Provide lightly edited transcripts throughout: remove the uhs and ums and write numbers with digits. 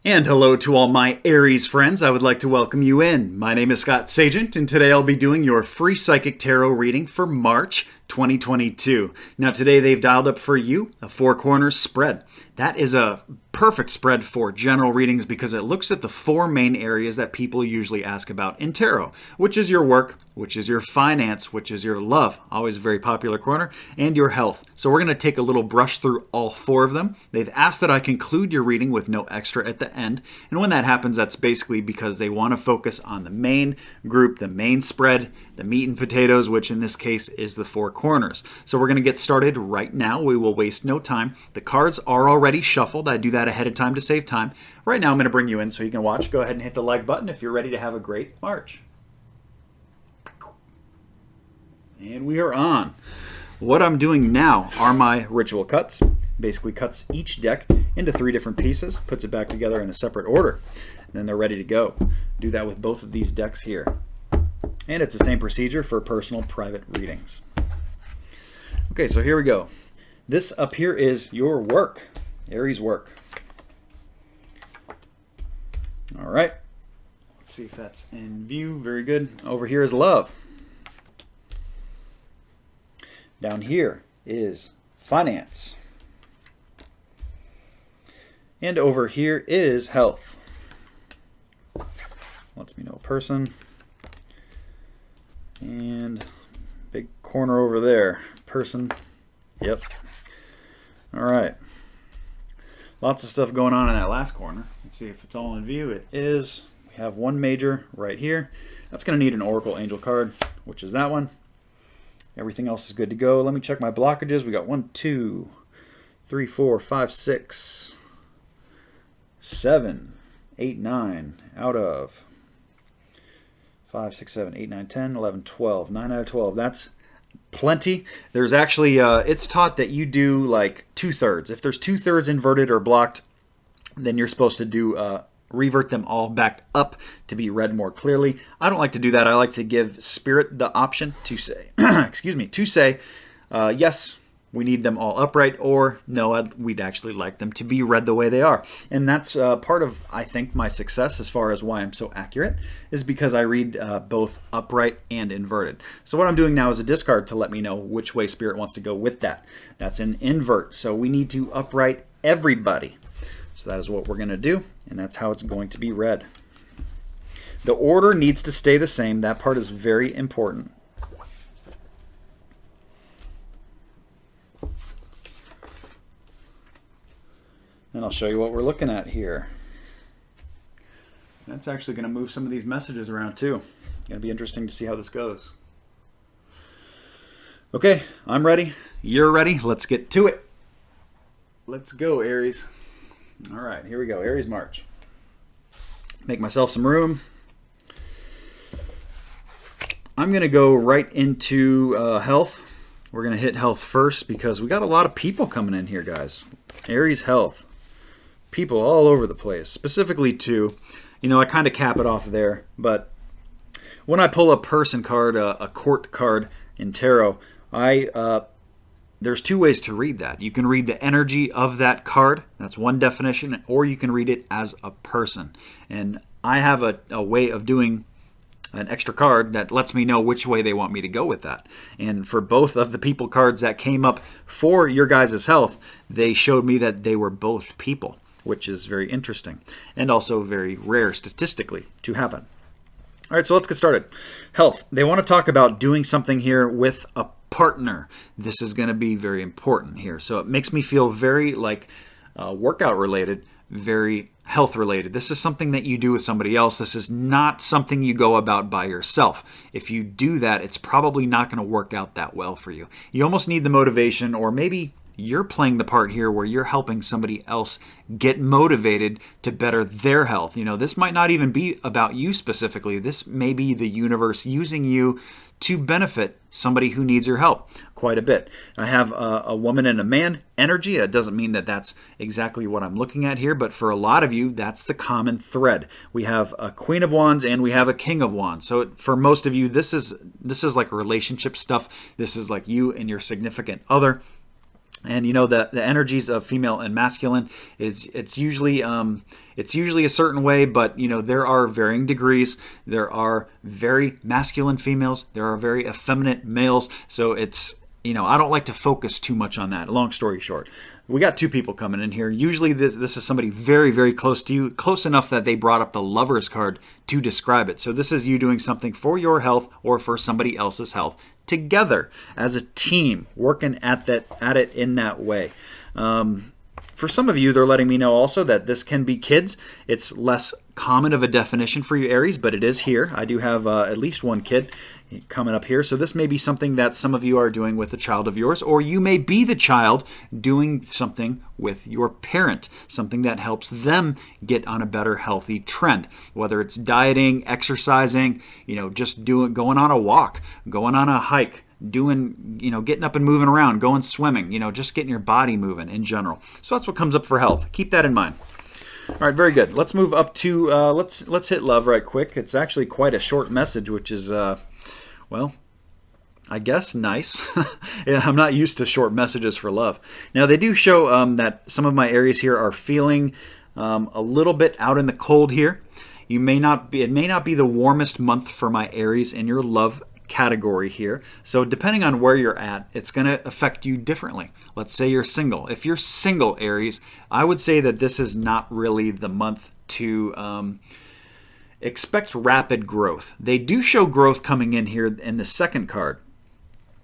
And hello to all my Aries friends. I would like to welcome you in. My name is Scott Sagent, and today I'll be doing your free psychic tarot reading for March 2022. Now today they've dialed up for you a four corners spread. That is a perfect spread for general readings because it looks at the four main areas that people usually ask about in tarot, which is your work, which is your finance, which is your love, always a very popular corner, and your health. So we're going to take a little brush through all four of them. They've asked that I conclude your reading with no extra at the end. And when that happens, that's basically because they want to focus on the main group, the main spread, the meat and potatoes, which in this case is the four corners. So we're going to get started right now. We will waste no time. The cards are already shuffled. I do that ahead of time to save time. Right now I'm going to bring you in so you can watch. Go ahead and hit the like button if you're ready to have a great March. And we are on. What I'm doing now are my ritual cuts. Basically cuts each deck into three different pieces, puts it back together in a separate order, and then they're ready to go. Do that with both of these decks here. And it's the same procedure for personal private readings. Okay, so here we go. This up here is your work, Aries work. All right, let's see if that's in view. Very good. Over here is love. Down here is finance. And over here is health. Lets me know person. And big corner over there, person. Yep. All right. Lots of stuff going on in that last corner. Let's see if it's all in view. It is. We have one major right here. That's going to need an Oracle Angel card, which is that one. Everything else is good to go. Let me check my blockages. We got 1, 2, 3, 4, 5, 6, 7, 8, 9 out of 5, 6, 7, 8, 9, 10, 11, 12. 9 out of 12. That's plenty. There's actually, it's taught that you do like 2/3. If there's 2/3 inverted or blocked, then you're supposed to do revert them all back up to be read more clearly. I don't like to do that. I like to give spirit the option to say, excuse me, to say, yes, we need them all upright, or no, we'd actually like them to be read the way they are. And that's part of, I think, my success as far as why I'm so accurate, is because I read both upright and inverted. So what I'm doing now is a discard to let me know which way spirit wants to go with that. That's an invert. So we need to upright everybody. So that is what we're going to do, and that's how it's going to be read. The order needs to stay the same. That part is very important. And I'll show you what we're looking at here. That's actually going to move some of these messages around too. It's going to be interesting to see how this goes. Okay, I'm ready. You're ready. Let's get to it. Let's go, Aries. All right, here we go. Aries March. Make myself some room. I'm going to go right into health. We're going to hit health first because we got a lot of people coming in here, guys. Aries health. People all over the place. Specifically two. You know, I kind of cap it off there, but when I pull a person card, a court card in tarot, there's two ways to read that. You can read the energy of that card. That's one definition. Or you can read it as a person. And I have a way of doing an extra card that lets me know which way they want me to go with that. And for both of the people cards that came up for your guys' health, they showed me that they were both people, which is very interesting and also very rare statistically to happen. All right, so let's get started. Health. They want to talk about doing something here with a partner. This is going to be very important here. So it makes me feel very like workout related, very health related. This is something that you do with somebody else. This is not something you go about by yourself. If you do that, it's probably not going to work out that well for you. You almost need the motivation, or maybe you're playing the part here where you're helping somebody else get motivated to better their health. You know, this might not even be about you specifically. This may be the universe using you to benefit somebody who needs your help quite a bit. I have a woman and a man energy. It doesn't mean that that's exactly what I'm looking at here, but for a lot of you, that's the common thread. We have a Queen of Wands and we have a King of Wands. So for most of you, this is like relationship stuff. This is like you and your significant other. And the energies of female and masculine it's usually a certain way, but there are varying degrees. There are very masculine females, there are very effeminate males. So it's I don't like to focus too much on that. Long story short, we got two people coming in here. Usually this is somebody very, very close to you, close enough that they brought up the Lover's card to describe it. So this is you doing something for your health or for somebody else's health together as a team, working at it in that way. For some of you, they're letting me know also that this can be kids. It's less common of a definition for you Aries, but it is here. I do have at least one kid coming up here. So this may be something that some of you are doing with a child of yours, or you may be the child doing something with your parent, something that helps them get on a better healthy trend, whether it's dieting, exercising, just going on a walk, going on a hike, getting up and moving around, going swimming, just getting your body moving in general. So that's what comes up for health. Keep that in mind. All right, very good. Let's move up to let's hit love right quick. It's actually quite a short message, which is well, I guess nice. Yeah, I'm not used to short messages for love. Now they do show that some of my Aries here are feeling a little bit out in the cold here. It may not be the warmest month for my Aries in your love category here. So depending on where you're at, it's going to affect you differently. Let's say you're single. If you're single, Aries, I would say that this is not really the month to expect rapid growth. They do show growth coming in here in the second card,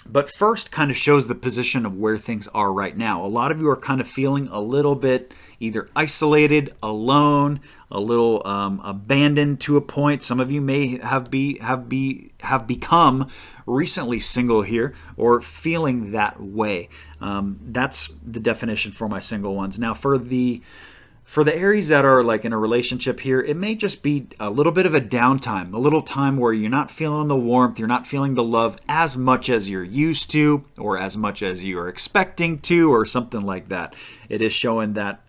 but first kind of shows the position of where things are right now. A lot of you are kind of feeling a little bit either isolated, alone, a little abandoned to a point. Some of you may have become recently single here or feeling that way. That's the definition for my single ones. Now for the Aries that are like in a relationship here, it may just be a little bit of a downtime, a little time where you're not feeling the warmth, you're not feeling the love as much as you're used to or as much as you're expecting to or something like that. It is showing that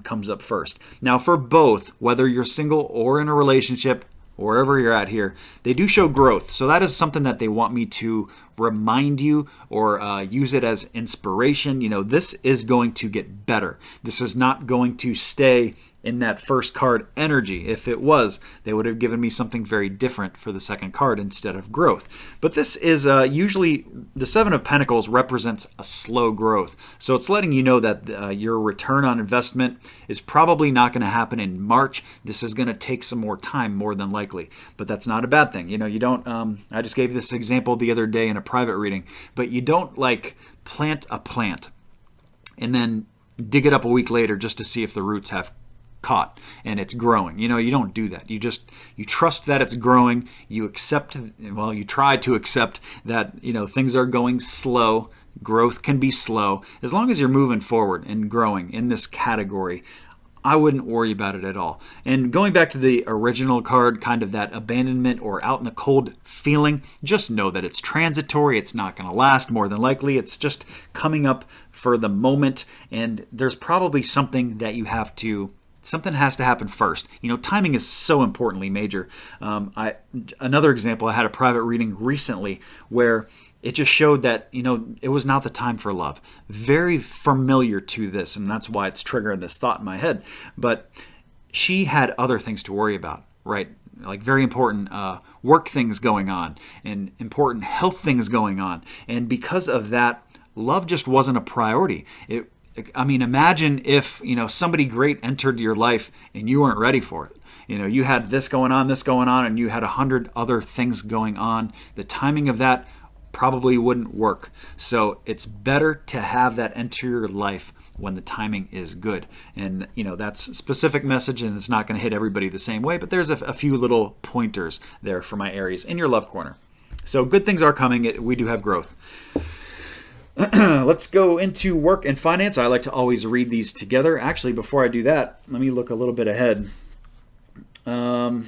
comes up first. Now for both, whether you're single or in a relationship, wherever you're at here, they do show growth. So that is something that they want me to remind you or use it as inspiration. This is going to get better. This is not going to stay in that first card energy. If it was, they would have given me something very different for the second card instead of growth. But this is usually, the Seven of Pentacles represents a slow growth. So it's letting you know that your return on investment is probably not going to happen in March. This is going to take some more time, more than likely. But that's not a bad thing. You don't, I just gave this example the other day in a private reading, but you don't like plant a plant and then dig it up a week later just to see if the roots have caught and it's growing. You don't do that. You trust that it's growing. You try to accept that things are going slow. Growth can be slow. As long as you're moving forward and growing in this category, I wouldn't worry about it at all. And going back to the original card, kind of that abandonment or out in the cold feeling, just know that it's transitory. It's not going to last, more than likely. It's just coming up for the moment, and there's probably something that something has to happen first. Timing is so importantly major. Another example, I had a private reading recently where it just showed that, it was not the time for love. Very familiar to this, and that's why it's triggering this thought in my head. But she had other things to worry about, right? Like very important work things going on and important health things going on. And because of that, love just wasn't a priority. Imagine if, somebody great entered your life and you weren't ready for it. You had this going on, and you had 100 other things going on. The timing of that probably wouldn't work. So it's better to have that enter your life when the timing is good. And, that's a specific message, and it's not going to hit everybody the same way, but there's a few little pointers there for my Aries in your love corner. So good things are coming. We do have growth. Let's go into work and finance. I like to always read these together. Actually, before I do that, let me look a little bit ahead. We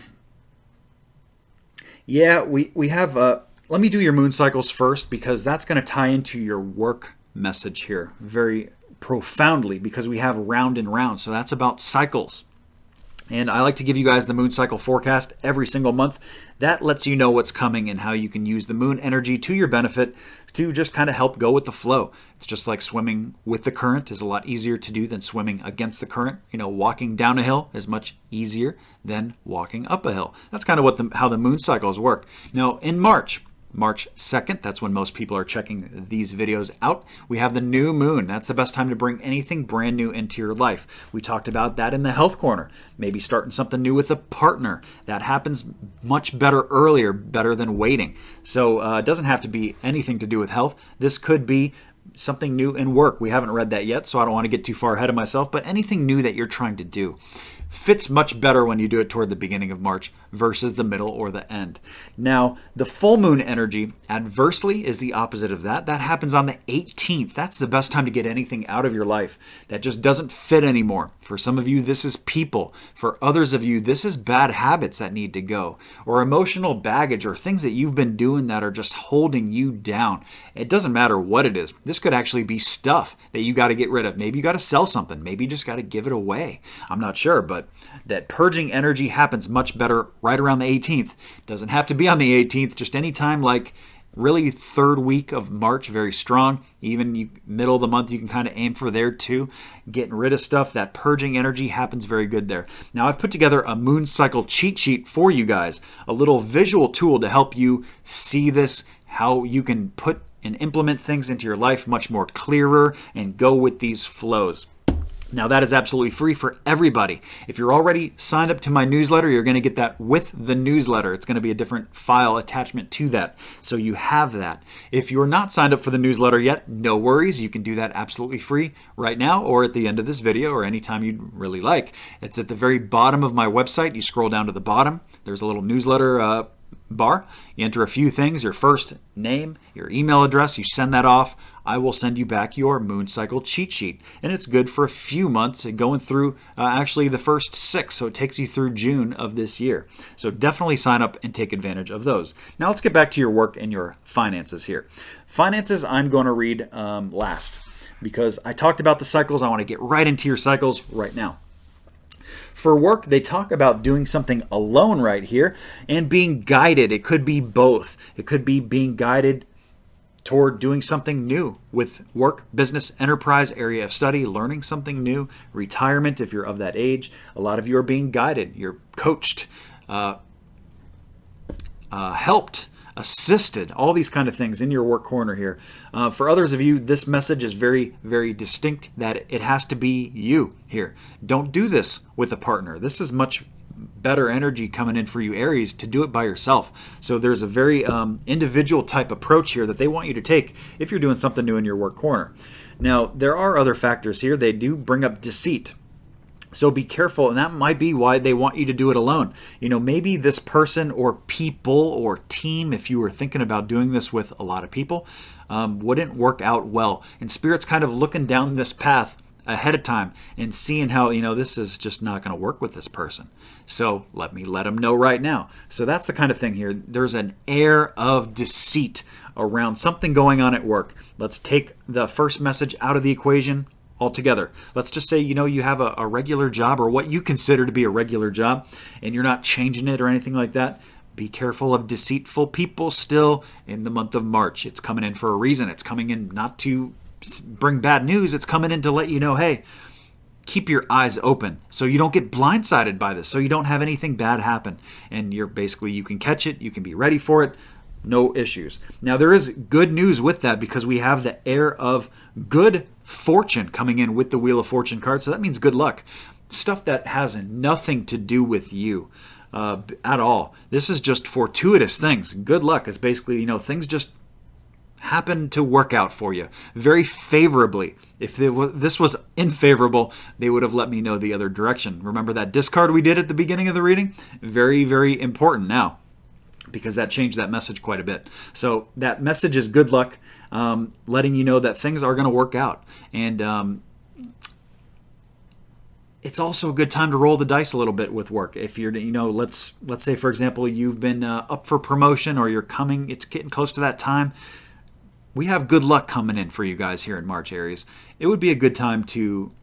have, let me do your moon cycles first, because that's going to tie into your work message here very profoundly, because we have round and round. So that's about cycles. And I like to give you guys the moon cycle forecast every single month. That lets you know what's coming and how you can use the moon energy to your benefit to just kind of help go with the flow. It's just like swimming with the current is a lot easier to do than swimming against the current. You know, walking down a hill is much easier than walking up a hill. That's kind of what how the moon cycles work. Now, in March 2nd, that's when most people are checking these videos out, we have the new moon. That's the best time to bring anything brand new into your life. We talked about that in the health corner. Maybe starting something new with a partner. That happens much better earlier, better than waiting. So it doesn't have to be anything to do with health. This could be something new in work. We haven't read that yet, so I don't want to get too far ahead of myself, but anything new that you're trying to do fits much better when you do it toward the beginning of March versus the middle or the end. Now, the full moon energy adversely is the opposite of that. That happens on the 18th. That's the best time to get anything out of your life that just doesn't fit anymore. For some of you, this is people. For others of you, this is bad habits that need to go, or emotional baggage, or things that you've been doing that are just holding you down. It doesn't matter what it is. This could actually be stuff that you got to get rid of. Maybe you got to sell something. Maybe you just got to give it away. I'm not sure, but that purging energy happens much better right around the 18th. Doesn't have to be on the 18th, just any time, like really third week of March, very strong. Even middle of the month, you can kind of aim for there too. Getting rid of stuff, that purging energy happens very good there. Now, I've put together a moon cycle cheat sheet for you guys, a little visual tool to help you see this, how you can put and implement things into your life much more clearer and go with these flows. Now, that is absolutely free for everybody. If you're already signed up to my newsletter, you're going to get that with the newsletter. It's going to be a different file attachment to that, so you have that. If you're not signed up for the newsletter yet, no worries. You can do that absolutely free right now or at the end of this video or anytime you'd really like. It's at the very bottom of my website. You scroll down to the bottom. There's a little newsletter bar. You enter a few things, your first name, your email address, you send that off. I will send you back your moon cycle cheat sheet. And it's good for a few months and going through actually the first 6. So it takes you through June of this year. So definitely sign up and take advantage of those. Now let's get back to your work and your finances here. Finances I'm going to read last because I talked about the cycles. I want to get right into your cycles right now. For work, they talk about doing something alone right here and being guided. It could be both. It could be being guided toward doing something new with work, business, enterprise, area of study, learning something new, retirement if you're of that age. A lot of you are being guided. You're coached, helped, assisted, all these kind of things in your work corner here. For others of you, this message is very, very distinct that it has to be you here. Don't do this with a partner. This is much better energy coming in for you, Aries, to do it by yourself. So there's a very individual type approach here that they want you to take if you're doing something new in your work corner. Now, there are other factors here. They do bring up deceit. So be careful, and that might be why they want you to do it alone. You know, maybe this person or people or team, if you were thinking about doing this with a lot of people, wouldn't work out well. And Spirit's kind of looking down this path ahead of time and seeing how, you know, this is just not going to work with this person. So let them know right now. So that's the kind of thing here. There's an air of deceit around something going on at work. Let's take the first message out of the equation altogether. Let's just say, you know, you have a regular job or what you consider to be a regular job and you're not changing it or anything like that. Be careful of deceitful people still in the month of March. It's coming in for a reason. It's coming in not to bring bad news. It's coming in to let you know, hey, keep your eyes open so you don't get blindsided by this, so you don't have anything bad happen. And you can catch it. You can be ready for it. No issues. Now, there is good news with that because we have the air of good fortune coming in with the Wheel of Fortune card. So that means good luck. Stuff that has nothing to do with you at all. This is just fortuitous things. Good luck is basically, you know, things just happen to work out for you very favorably. If this was unfavorable, they would have let me know the other direction. Remember that discard we did at the beginning of the reading? Very, very important now, because that changed that message quite a bit. So that message is good luck, letting you know that things are going to work out. And it's also a good time to roll the dice a little bit with work. If you're, you know, let's say, for example, you've been up for promotion or it's getting close to that time. We have good luck coming in for you guys here in March, Aries. It would be a good time to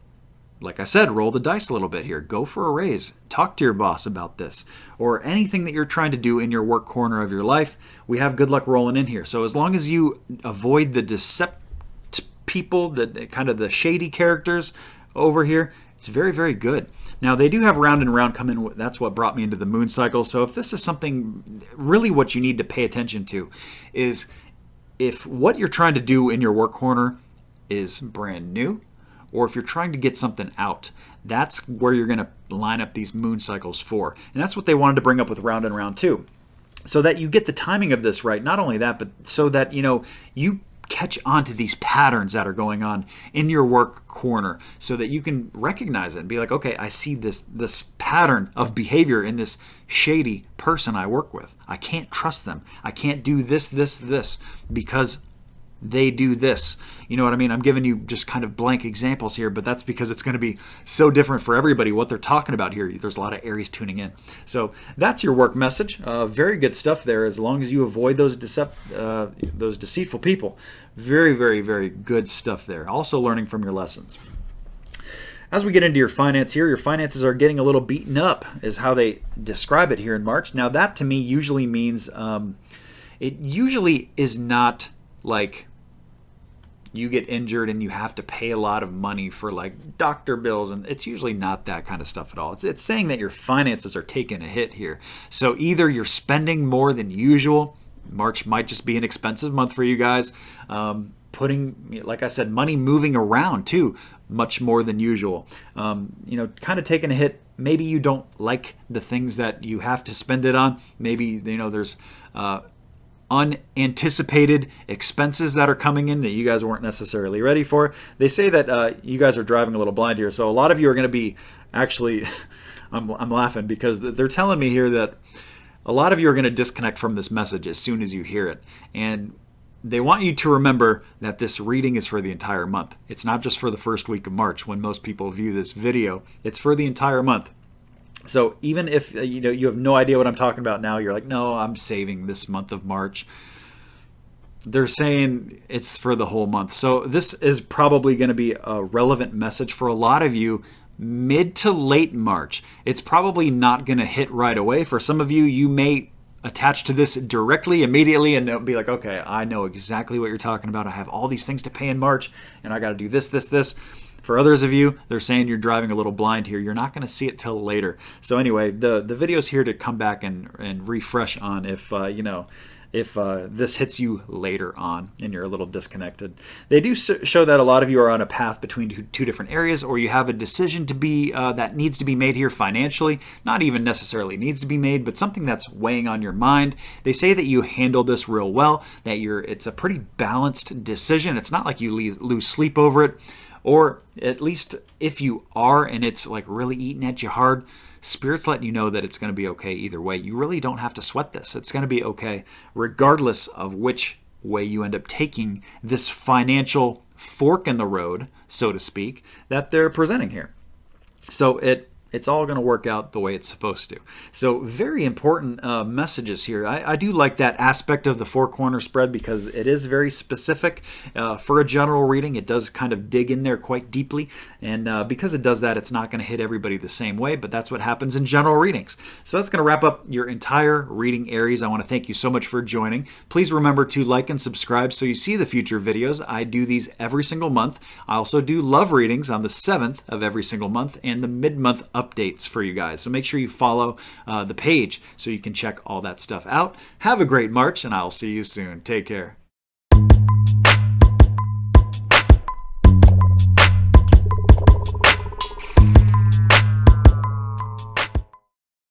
like I said, roll the dice a little bit here. Go for a raise. Talk to your boss about this. Or anything that you're trying to do in your work corner of your life, we have good luck rolling in here. So as long as you avoid the deceptive people, the kind of the shady characters over here, it's very, very good. Now, they do have round and round come in. That's what brought me into the moon cycle. So if this is something, really what you need to pay attention to is if what you're trying to do in your work corner is brand new, or if you're trying to get something out, that's where you're going to line up these moon cycles for. And that's what they wanted to bring up with round and round too, so that you get the timing of this right. Not only that, but so that you catch on to these patterns that are going on in your work corner, so that you can recognize it and be like, okay, I see this pattern of behavior in this shady person I work with. I can't trust them. I can't do this because they do this. You know what I mean? I'm giving you just kind of blank examples here, but that's because it's going to be so different for everybody what they're talking about here. There's a lot of Aries tuning in. So that's your work message. Very good stuff there, as long as you avoid those deceitful people. Very, very, very good stuff there. Also learning from your lessons. As we get into your finance here, your finances are getting a little beaten up, is how they describe it here in March. Now that to me usually means, it usually is not like you get injured and you have to pay a lot of money for like doctor bills, and it's usually not that kind of stuff at all. It's saying that your finances are taking a hit here. So either you're spending more than usual. March might just be an expensive month for you guys. Putting, like I said, money moving around too, much more than usual. Kind of taking a hit. Maybe you don't like the things that you have to spend it on. Maybe, there's unanticipated expenses that are coming in that you guys weren't necessarily ready for. They say that you guys are driving a little blind here. So a lot of you are going to be actually, I'm laughing because they're telling me here that a lot of you are going to disconnect from this message as soon as you hear it. And they want you to remember that this reading is for the entire month. It's not just for the first week of March when most people view this video. It's for the entire month. So even if you have no idea what I'm talking about now, you're like, no, I'm saving this month of March. They're saying it's for the whole month. So this is probably going to be a relevant message for a lot of you mid to late March. It's probably not going to hit right away. For some of you, you may attach to this directly, immediately, and they'll be like, okay, I know exactly what you're talking about. I have all these things to pay in March, and I got to do this. For others of you, they're saying you're driving a little blind here. You're not going to see it till later. So anyway, the video's here to come back and refresh on if this hits you later on and you're a little disconnected. They do show that a lot of you are on a path between two different areas, or you have a decision to be that needs to be made here financially. Not even necessarily needs to be made, but something that's weighing on your mind. They say that you handle this real well, that it's a pretty balanced decision. It's not like you lose sleep over it. Or at least if you are and it's like really eating at you hard, Spirit's letting you know that it's going to be okay either way. You really don't have to sweat this. It's going to be okay regardless of which way you end up taking this financial fork in the road, so to speak, that they're presenting here. So it's all going to work out the way it's supposed to. So very important messages here. I do like that aspect of the four-corner spread because it is very specific. For a general reading, it does kind of dig in there quite deeply. And because it does that, it's not going to hit everybody the same way, but that's what happens in general readings. So that's going to wrap up your entire reading, Aries. I want to thank you so much for joining. Please remember to like and subscribe so you see the future videos. I do these every single month. I also do love readings on the 7th of every single month and the mid-month updates for you guys. So make sure you follow the page so you can check all that stuff out. Have a great March, and I'll see you soon. Take care.